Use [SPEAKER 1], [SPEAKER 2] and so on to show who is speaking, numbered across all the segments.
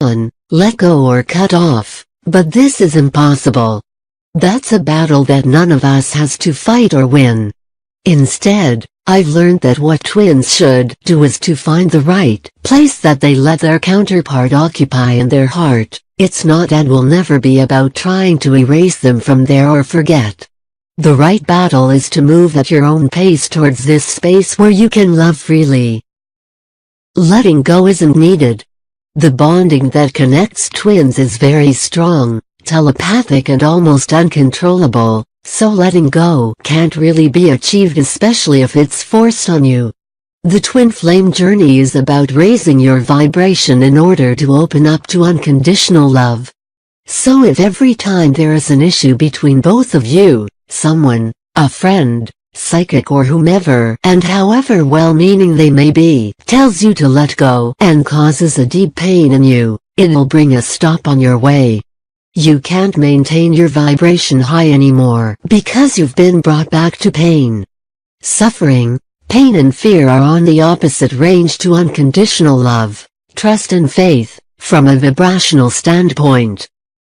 [SPEAKER 1] on, let go or cut off, but this is impossible. That's a battle that none of us has to fight or win. Instead, I've learned that what twins should do is to find the right place that they let their counterpart occupy in their heart. It's not and will never be about trying to erase them from there or forget. The right battle is to move at your own pace towards this space where you can love freely. Letting go isn't needed. The bonding that connects twins is very strong, telepathic and almost uncontrollable, so letting go can't really be achieved, especially if it's forced on you. The twin flame journey is about raising your vibration in order to open up to unconditional love. So if every time there is an issue between both of you, someone, a friend, psychic or whomever, and however well-meaning they may be, tells you to let go and causes a deep pain in you, it'll bring a stop on your way. You can't maintain your vibration high anymore because you've been brought back to pain. Suffering, pain and fear are on the opposite range to unconditional love, trust and faith, from a vibrational standpoint.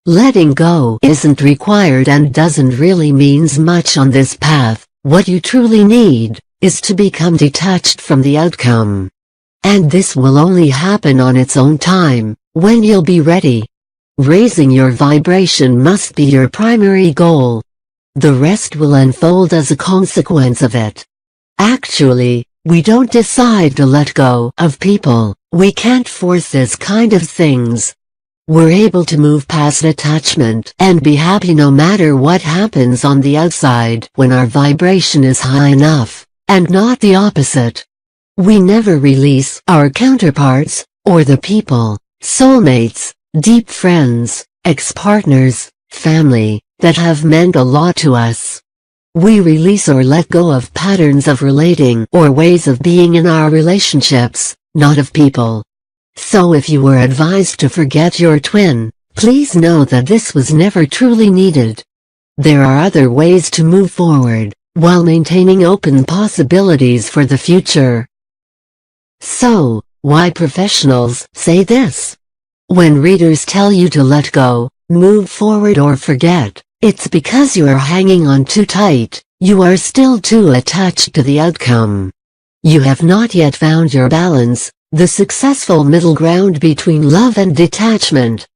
[SPEAKER 1] Letting go isn't required and doesn't really means much on this path. What you truly need is to become detached from the outcome. And this will only happen on its own time, when you'll be ready. Raising your vibration must be your primary goal. The rest will unfold as a consequence of it. Actually, we don't decide to let go of people. We can't force this kind of things. We're able to move past attachment and be happy no matter what happens on the outside when our vibration is high enough, and not the opposite. We never release our counterparts, or the people, soulmates, deep friends, ex-partners, family, that have meant a lot to us. We release or let go of patterns of relating or ways of being in our relationships, not of people. So if you were advised to forget your twin, please know that this was never truly needed. There are other ways to move forward, while maintaining open possibilities for the future. So, why professionals say this? When readers tell you to let go, move forward or forget, it's because you are hanging on too tight, you are still too attached to the outcome. You have not yet found your balance, the successful middle ground between love and detachment.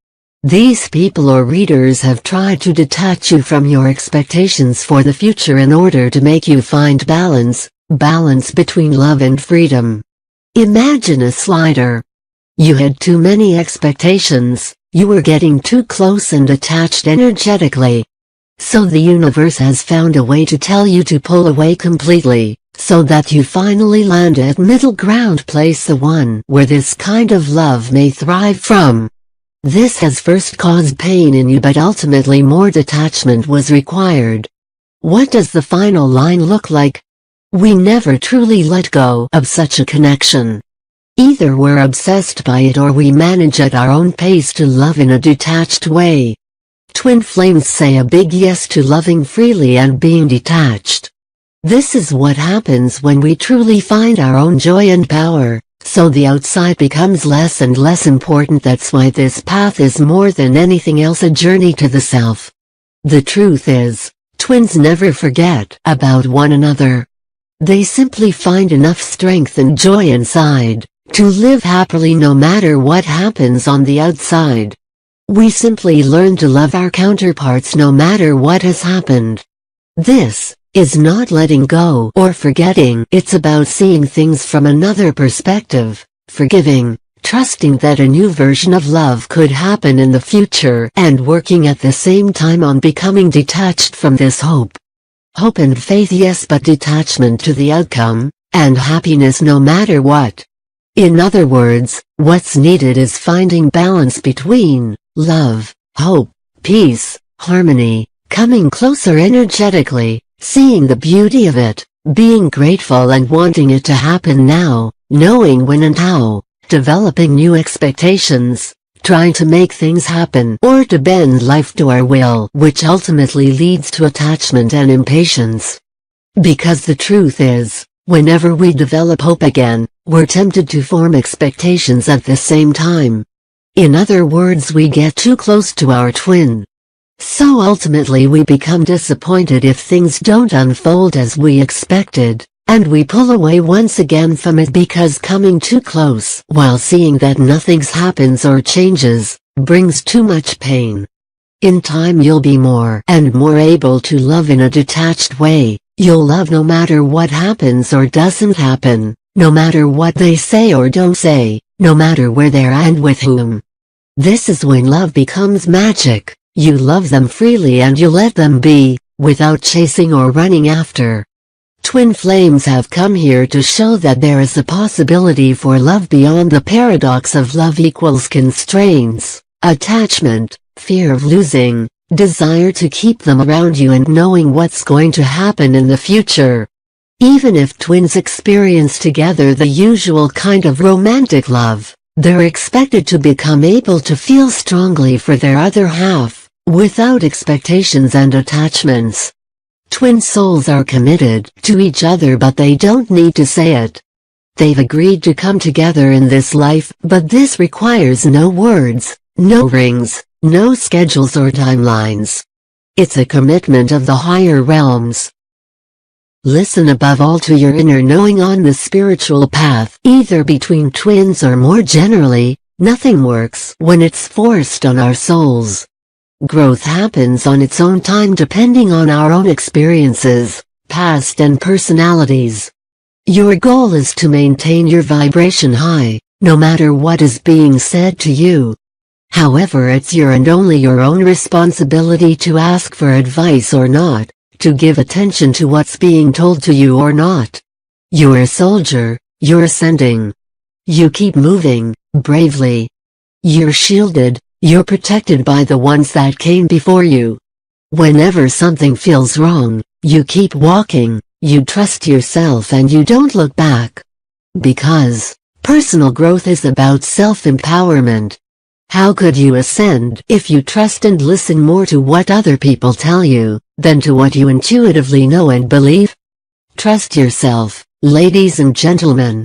[SPEAKER 1] These people or readers have tried to detach you from your expectations for the future in order to make you find balance between love and freedom. Imagine a slider. You had too many expectations, you were getting too close and attached energetically. So the universe has found a way to tell you to pull away completely, so that you finally land at middle ground place, the one where this kind of love may thrive from. This has first caused pain in you, but ultimately more detachment was required. What does the final line look like? We never truly let go of such a connection. Either we're obsessed by it or we manage at our own pace to love in a detached way. Twin flames say a big yes to loving freely and being detached. This is what happens when we truly find our own joy and power, so the outside becomes less and less important. That's why this path is more than anything else a journey to the self. The truth is, twins never forget about one another. They simply find enough strength and joy inside to live happily no matter what happens on the outside. We simply learn to love our counterparts no matter what has happened. This is not letting go or forgetting. It's about seeing things from another perspective, forgiving, trusting that a new version of love could happen in the future, and working at the same time on becoming detached from this hope. Hope and faith, yes, but detachment to the outcome, and happiness no matter what. In other words, what's needed is finding balance between love, hope, peace, harmony, coming closer energetically, seeing the beauty of it, being grateful and wanting it to happen now, knowing when and how, developing new expectations, trying to make things happen or to bend life to our will, which ultimately leads to attachment and impatience. Because the truth is, whenever we develop hope again, we're tempted to form expectations at the same time. In other words, we get too close to our twin. So ultimately we become disappointed if things don't unfold as we expected, and we pull away once again from it because coming too close while seeing that nothing happens or changes brings too much pain. In time you'll be more and more able to love in a detached way. You'll love no matter what happens or doesn't happen, no matter what they say or don't say, no matter where they're and with whom. This is when love becomes magic. You love them freely and you let them be, without chasing or running after. Twin flames have come here to show that there is a possibility for love beyond the paradox of love equals constraints, attachment, fear of losing, desire to keep them around you and knowing what's going to happen in the future. Even if twins experience together the usual kind of romantic love, they're expected to become able to feel strongly for their other half, without expectations and attachments. Twin souls are committed to each other, but they don't need to say it. They've agreed to come together in this life, but this requires no words, no rings, no schedules or timelines. It's a commitment of the higher realms. Listen above all to your inner knowing on the spiritual path. Either between twins or more generally, nothing works when it's forced on our souls. Growth happens on its own time depending on our own experiences, past and personalities. Your goal is to maintain your vibration high, no matter what is being said to you. However, it's your and only your own responsibility to ask for advice or not, to give attention to what's being told to you or not. You're a soldier, you're ascending. You keep moving, bravely. You're shielded, you're protected by the ones that came before you. Whenever something feels wrong, you keep walking, you trust yourself and you don't look back. Because personal growth is about self-empowerment. How could you ascend if you trust and listen more to what other people tell you, than to what you intuitively know and believe? Trust yourself, ladies and gentlemen.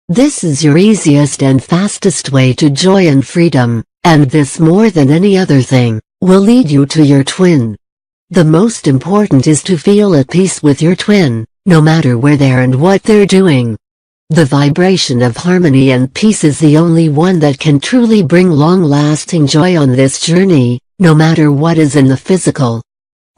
[SPEAKER 1] This is your easiest and fastest way to joy and freedom, and this more than any other thing, will lead you to your twin. The most important is to feel at peace with your twin, no matter where they are and what they're doing. The vibration of harmony and peace is the only one that can truly bring long-lasting joy on this journey, no matter what is in the physical.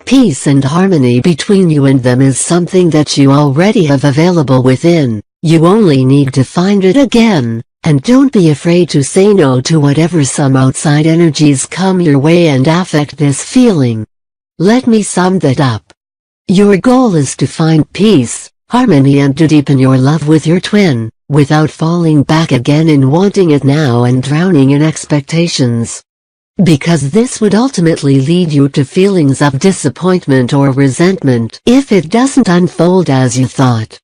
[SPEAKER 1] Peace and harmony between you and them is something that you already have available within. You only need to find it again, and don't be afraid to say no to whatever some outside energies come your way and affect this feeling. Let me sum that up. Your goal is to find peace, harmony and to deepen your love with your twin, without falling back again in wanting it now and drowning in expectations. Because this would ultimately lead you to feelings of disappointment or resentment if it doesn't unfold as you thought.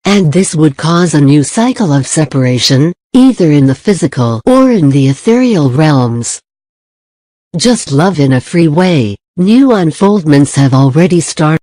[SPEAKER 1] And this would cause a new cycle of separation, either in the physical or in the ethereal realms. Just love in a free way. New unfoldments have already started.